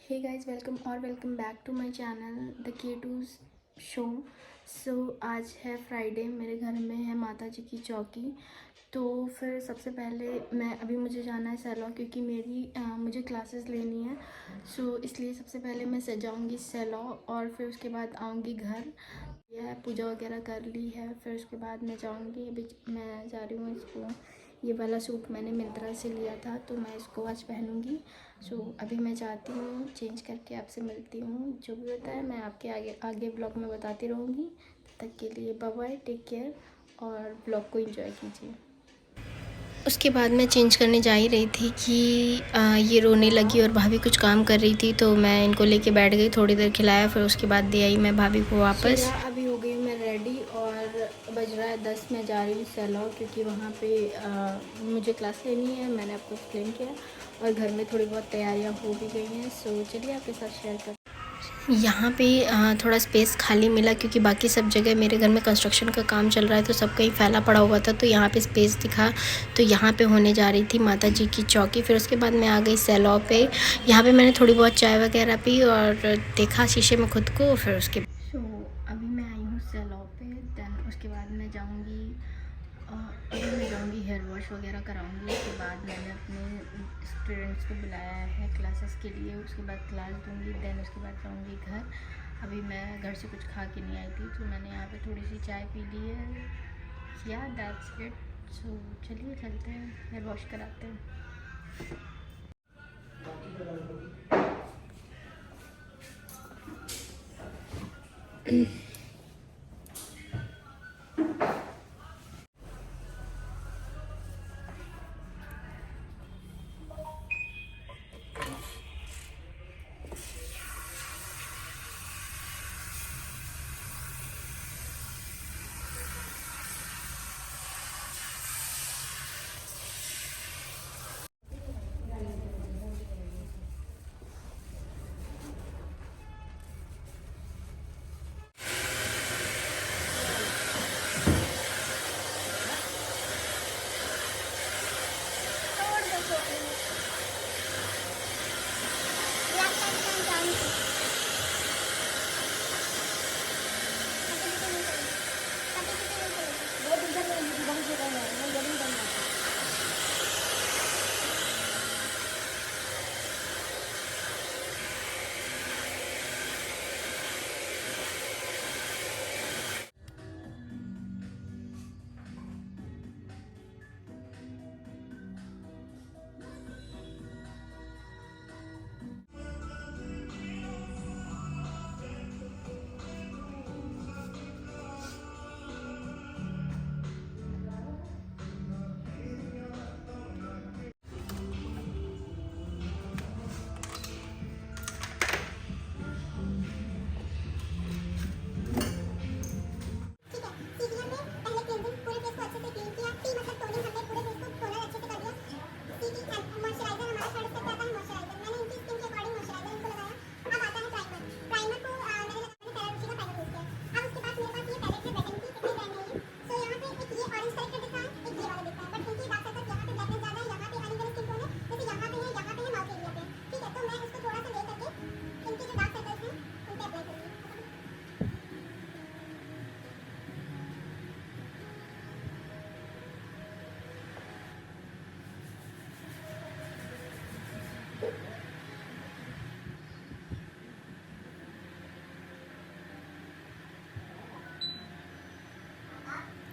Hey guys, welcome back to my channel the K two show. So आज है Friday, मेरे घर में है माता जी की चौकी। तो फिर सबसे पहले मुझे जाना है सैलॉन, क्योंकि मुझे क्लासेस लेनी है। सो इसलिए सबसे पहले मैं जाऊँगी सैलॉन और फिर उसके बाद आऊँगी घर। यह पूजा वगैरह कर ली है, फिर उसके बाद मैं जाऊँगी। अभी मैं जा रही हूँ इसको, ये वाला सूट मैंने मिंत्रा से लिया था तो मैं इसको आज पहनूंगी। सो अभी मैं जाती हूँ, चेंज करके आपसे मिलती हूँ। जो भी होता है मैं आपके आगे आगे ब्लॉग में बताती रहूँगी। तब तक के लिए बाय बाय, टेक केयर और ब्लॉग को एंजॉय कीजिए। उसके बाद मैं चेंज करने जा ही रही थी कि ये रोने लगी और भाभी कुछ काम कर रही थी, तो मैं इनको लेके बैठ गई, थोड़ी देर खिलाया, फिर उसके बाद दे आई मैं भाभी को वापस। अभी हो गई मैं रेडी और बज रहा है 10। मैं जा रही हूँ सैलॉन, क्योंकि वहाँ पे मुझे क्लास लेनी है, मैंने आपको एक्सप्लेन किया। और घर में थोड़ी बहुत तैयारियाँ हो भी गई हैं। सो चलिए आपके साथ शेयर कर। यहाँ पे थोड़ा स्पेस खाली मिला, क्योंकि बाकी सब जगह मेरे घर में कंस्ट्रक्शन का काम चल रहा है, तो सब कहीं फैला पड़ा हुआ था। तो यहाँ पे स्पेस दिखा, तो यहाँ पे होने जा रही थी माता जी की चौकी। फिर उसके बाद मैं आ गई सैलॉन पे। यहाँ पे मैंने थोड़ी बहुत चाय वगैरह पी और देखा शीशे में खुद को। फिर उसके अभी मैं आई हूँ सैलॉन पे। दैन उसके बाद मैं जाऊँगी हेयर वॉश वगैरह कराऊंगी। उसके बाद मैंने अपने स्टूडेंट्स को बुलाया है क्लासेस के लिए, उसके बाद क्लास दूंगी। दैन उसके बाद जाऊंगी घर। अभी मैं घर से कुछ खा के नहीं आई थी, तो मैंने यहाँ पे थोड़ी सी चाय पी ली है। या दैट्स इट। सो चलिए चलते हैं, हेयर वॉश कराते हैं।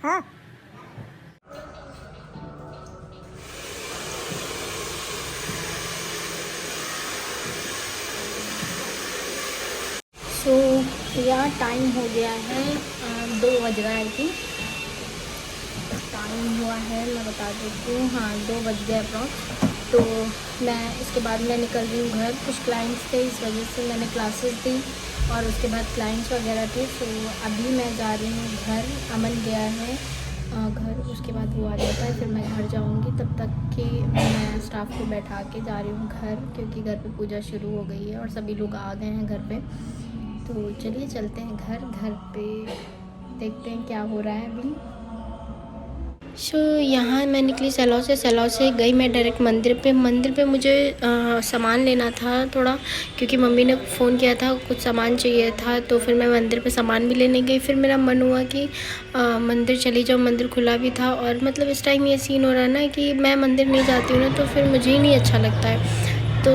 हाँ। सो यहाँ टाइम हो गया है 2 बज रहा है कि टाइम हुआ है, मैं बता देती हूँ। हाँ, 2 बज गए अप्रॉक्स। तो मैं इसके बाद मैं निकल रही हूँ घर। कुछ क्लाइंट्स थे, इस वजह से मैंने क्लासेस दी और उसके बाद क्लाइंट्स वगैरह थे। तो अभी मैं जा रही हूँ घर। अमन गया है घर, उसके बाद वो आ जाता है, फिर मैं घर जाऊँगी। तब तक कि मैं स्टाफ को बैठा के जा रही हूँ घर, क्योंकि घर पे पूजा शुरू हो गई है और सभी लोग आ गए हैं घर पे। तो चलिए चलते हैं घर पे देखते हैं क्या हो रहा है अभी। सो यहाँ मैं निकली सैलौ से गई मैं डायरेक्ट मंदिर पे मुझे सामान लेना था थोड़ा, क्योंकि मम्मी ने फ़ोन किया था कुछ सामान चाहिए था। तो फिर मैं मंदिर पे सामान भी लेने गई। फिर मेरा मन हुआ कि मंदिर चली जाऊँ, मंदिर खुला भी था। और मतलब इस टाइम ये सीन हो रहा है ना कि मैं मंदिर नहीं जाती हूँ ना, तो फिर मुझे ही नहीं अच्छा लगता है। तो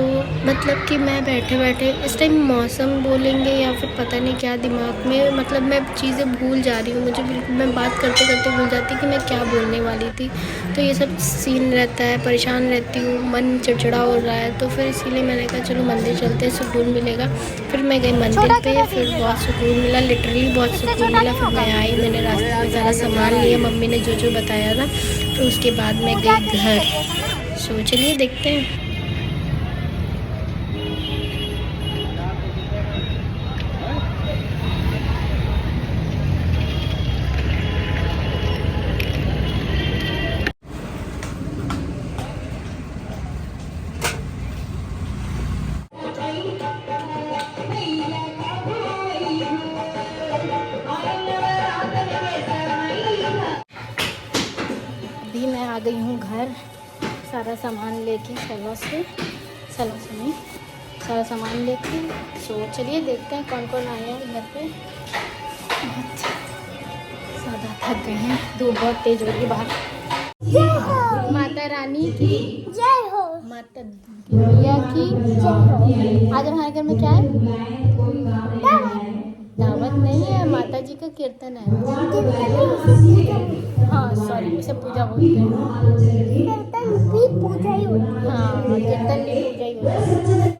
मतलब कि मैं बैठे बैठे इस टाइम मौसम बोलेंगे या फिर पता नहीं क्या दिमाग में, मतलब मैं चीज़ें भूल जा रही हूँ। मुझे बिल्कुल, मैं बात करते करते भूल जाती कि मैं क्या बोलने वाली थी। तो ये सब सीन रहता है, परेशान रहती हूँ, मन चिड़चिड़ा हो रहा है। तो फिर इसीलिए मैंने कहा चलो मंदिर चलते हैं, सुकून मिलेगा। फिर मैं गई मंदिर पे, फिर बहुत सुकून मिला, लिटरली बहुत सुकून मिला। फिर मैं आई, मैंने रास्ते में सारा सामान लिया मम्मी ने जो जो बताया था। फिर उसके बाद मैं गई घर। सो चलिए देखते हैं। अभी मैं आ गई हूँ घर, सारा सामान लेके सैलौ से नहीं, सारा सामान लेके। सो चलिए देखते हैं कौन कौन आया है घर पे। बहुत ज़्यादा थक गए हैं, धूप बहुत तेज हो रही है बाहर। माता रानी की जय हो, माता दुर्गा की जय हो। आज हमारे घर में क्या है? दावत नहीं है, माता जी का कीर्तन है। हाँ सॉरी, इसे पूजा बोलते हैं। कीर्तन भी पूजा ही होती है। हाँ कीर्तन भी पूजा ही होती है।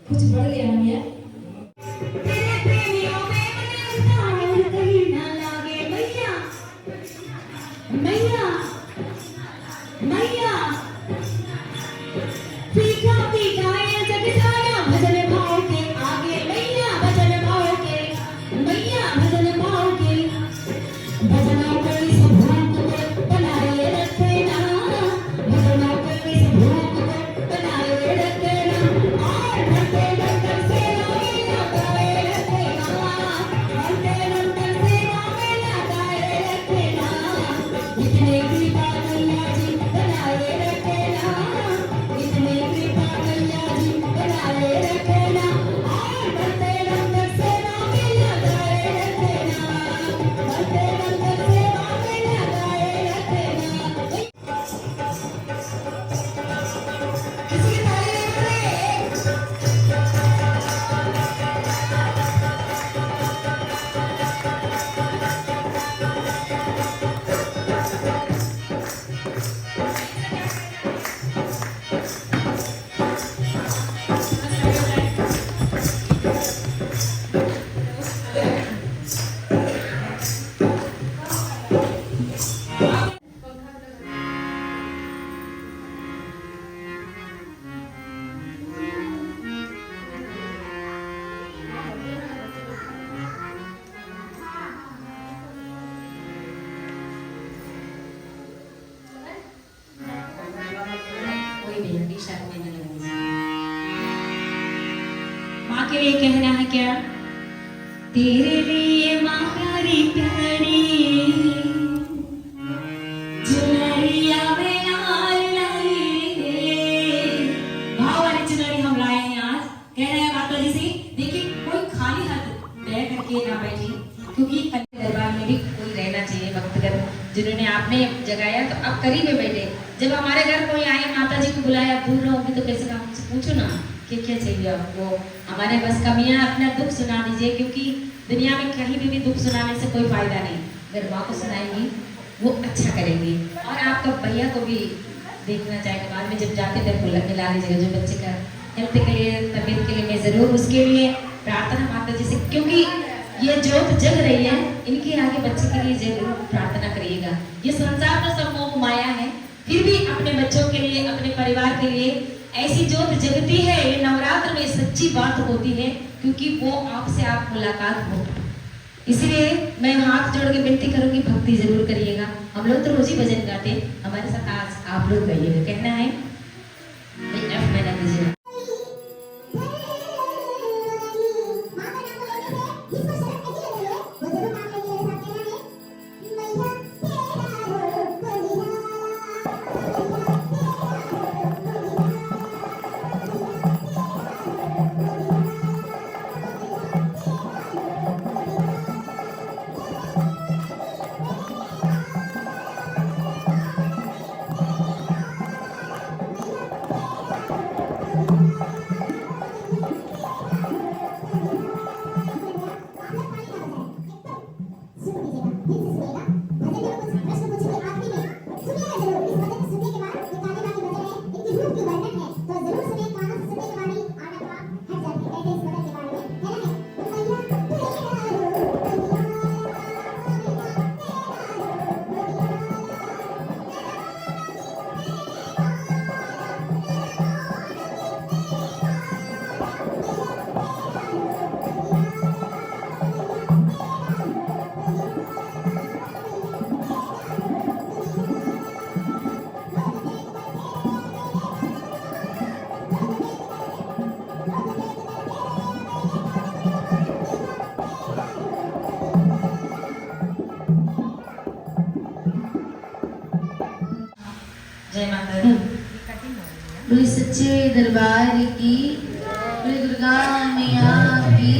कुछ बढ़ गया है। माँ के लिए कहना है क्या? तेरे लिए माँ प्यारी प्यारी चुनरिया में लाई रे। भाव वाली चुनरी हम लाए हैं आज। कह रहे हैं माता जी से, देखिए कोई खाली हाथ बैठ करके ना बैठे, क्योंकि दरबार में भी कोई रहना चाहिए भक्तगण। जिन्होंने आपने जगाया तो आप करीब में बैठे। जब हमारे घर कोई आए, माता जी को बुलाया, भूल रहा होगी तो कैसे काम पूछो ना कि क्या चाहिए आपको। हमारे बस कमियां अपना दुख सुना दीजिए, क्योंकि दुनिया में कहीं भी दुख सुनाने से कोई फायदा नहीं। अगर माँ को सुनाएंगी वो अच्छा करेंगी। और आपका भैया को भी देखना चाहेंगे, बाद में जब जाते थे मिला लीजिएगा। जो बच्चे का हेल्थ के लिए, तबीयत के लिए, मैं जरूर उसके लिए प्रार्थना माता जी से, क्योंकि ये जोत जग रही है, इनके आगे बच्चे के लिए जरूर प्रार्थना करिएगा। ये संसार तो सब मोह माया है, फिर भी अपने बच्चों के लिए, अपने परिवार के लिए ऐसी ज्योत जगती है, ये नवरात्र में सच्ची बात होती है, क्योंकि वो आपसे आप मुलाकात हो। इसलिए मैं हाथ जोड़ के विनती करूंगी, भक्ति जरूर करिएगा। हम लोग तो रोज ही भजन गाते, हमारे साथ आज आप लोग गाइएगा। कहना है एफ मैंने दीजिए। जय माता दी। बोले सच्चे दरबार की, बोले दुर्गा मैया की।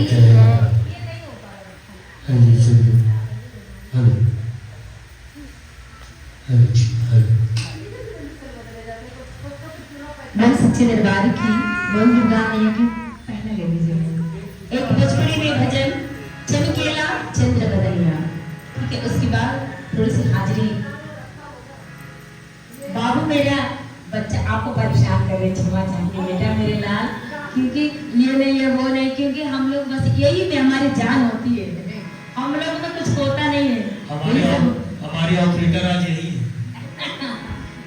बोले सच्चे दरबार की, बोल दुर्गा मैया की। पहले ले लीजिए एक भोजपुरी में भजन चमकेला चंद्र बदलिया, ठीक है। उसके बाद थोड़ी सी हाजिरी। बाबू मेरा बच्चा आपको परेशान करे, क्षमा चाहिए बेटा मेरे लाल, क्योंकि ये नहीं है वो नहीं, क्योंकि हम लोग बस यही में हमारी जान होती है, हम लोग में कुछ होता नहीं है। हमारी ऑपरेटर आज यही है।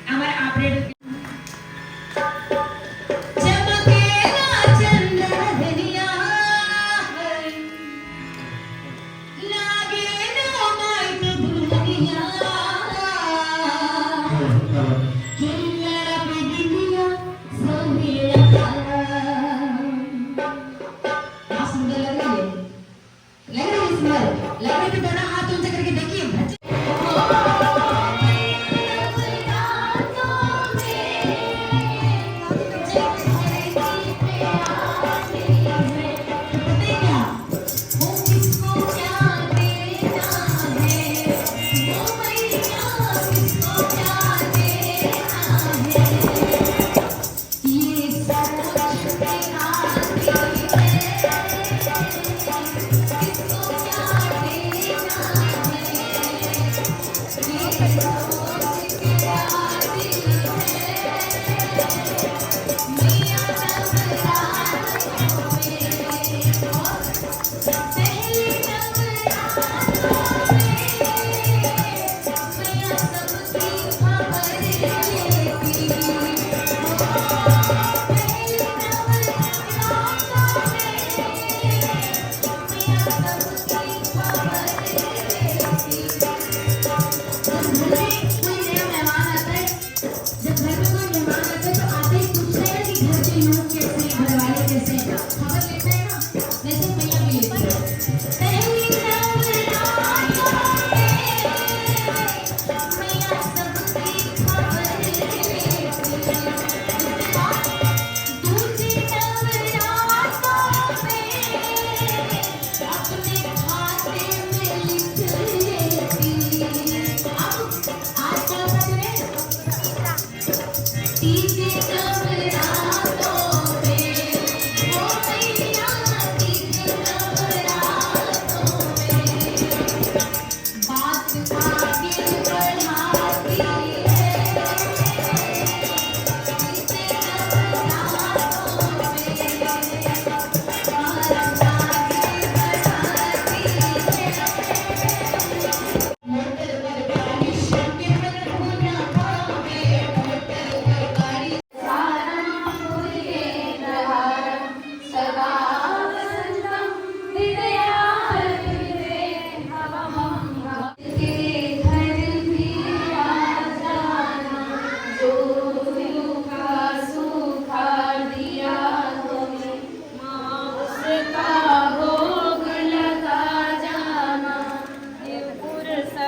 हमारे ऑपरेटर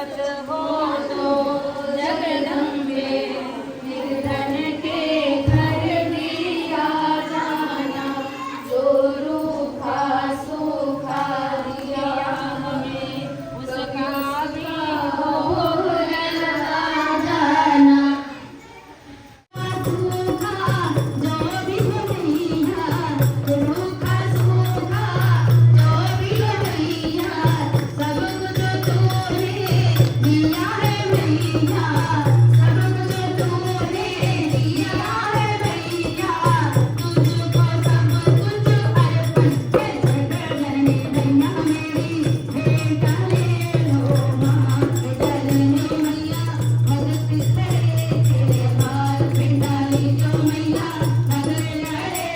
व्रत हो तो जगदम्बे निर्धन के घर दिया जाना, जो रूखा सूखा दिया हमें उसका भी भोग लगा जाना। सूखा जो भी मैया, रूखा सूखा जो भी मैया, सब कुछ तूने दिया है मैया, सब कुछ तूने दिया है मैया, तुझको सब कुछ अर्पण है जननी मैया मेरी, बेटा ले लो माँ जननी मैया, भगत करे के बाल पिंडाली जो मैया नगर लड़े।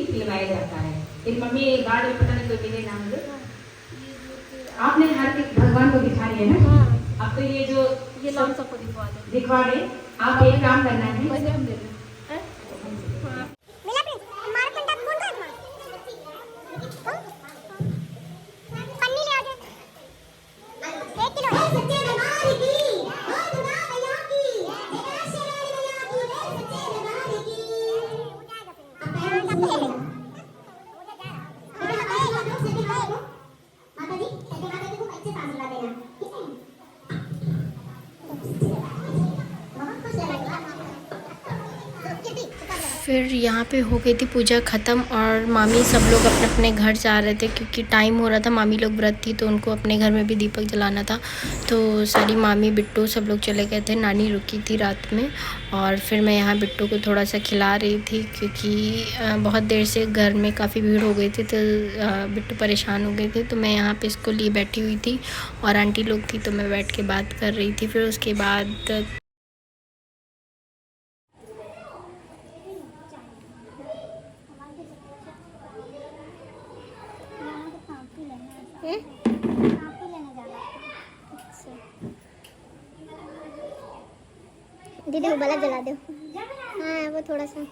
खिलवाया जाता है। एक मम्मी गाड़ी में पता नहीं कोई मिले नाम लो, आपने हर एक भगवान को दिखा रही है ना। अब तो ये जो ये लॉन सबको दिखवा रहे, आप एक काम करना है, फिर यहाँ पे हो गई थी पूजा ख़त्म और मामी सब लोग अपने अपने घर जा रहे थे क्योंकि टाइम हो रहा था। मामी लोग व्रत थी तो उनको अपने घर में भी दीपक जलाना था। तो सारी मामी बिट्टू सब लोग चले गए थे, नानी रुकी थी रात में। और फिर मैं यहाँ बिट्टू को थोड़ा सा खिला रही थी क्योंकि बहुत देर से घर में काफ़ी भीड़ हो गई थी तो बिट्टू परेशान हो गई थी। तो मैं यहाँ पे इसको लिए बैठी हुई थी और आंटी लोग थी तो मैं बैठ के बात कर रही थी। फिर उसके बाद दीदी वो बल्ब जला दो। हाँ वो थोड़ा सा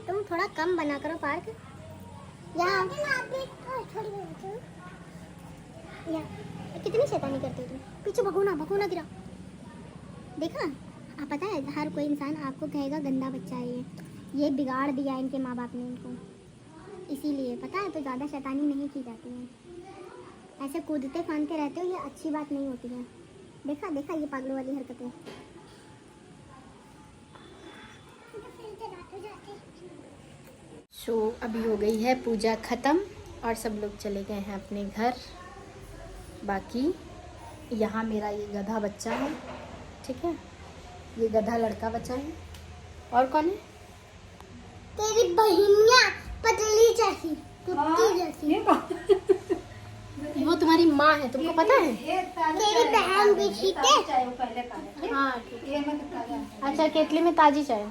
तुम थोड़ा कम बना करो पार्क। यहाँ कितनी शैतानी करते हो तुम। पीछे भगो ना गिरा। देखा आप पता है हर कोई इंसान आपको कहेगा गंदा बच्चा है ये बिगाड़ दिया इनके माँ बाप ने इनको, इसीलिए पता है तो ज़्यादा शैतानी नहीं की जाती है। ऐसे कूदते फानते रहते हो ये अच्छी बात नहीं होती है। देखा ये पागलों वाली हरकतें। सो अभी हो गई है पूजा ख़त्म और सब लोग चले गए हैं अपने घर। बाकी यहाँ मेरा ये गधा बच्चा है, ठीक है, ये गधा लड़का बच्चा है। और कौन है? तेरी बहिनिया पतली जैसी कुत्ती जैसी। वो तुम्हारी माँ है, तुमको पता है? तेरी बहन भी ठीक है। हाँ अच्छा, केतली में ताजी चाय,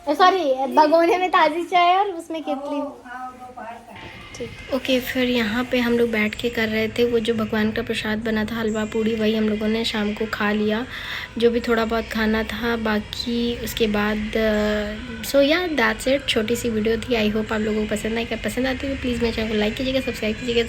सॉरी भगोने में ताजी चाय और उसमें केतली। ठीक ओके। फिर यहाँ पे हम लोग बैठ के कर रहे थे वो जो भगवान का प्रसाद बना था हलवा पूड़ी, वही हम लोगों ने शाम को खा लिया जो भी थोड़ा बहुत खाना था। बाकी उसके बाद सो या दैट्स इट। छोटी सी वीडियो थी। आई होप आप लोगों को पसंद आई। अगर पसंद आती है तो प्लीज़ मेरे चैनल को लाइक कीजिएगा, सब्सक्राइब कीजिएगा।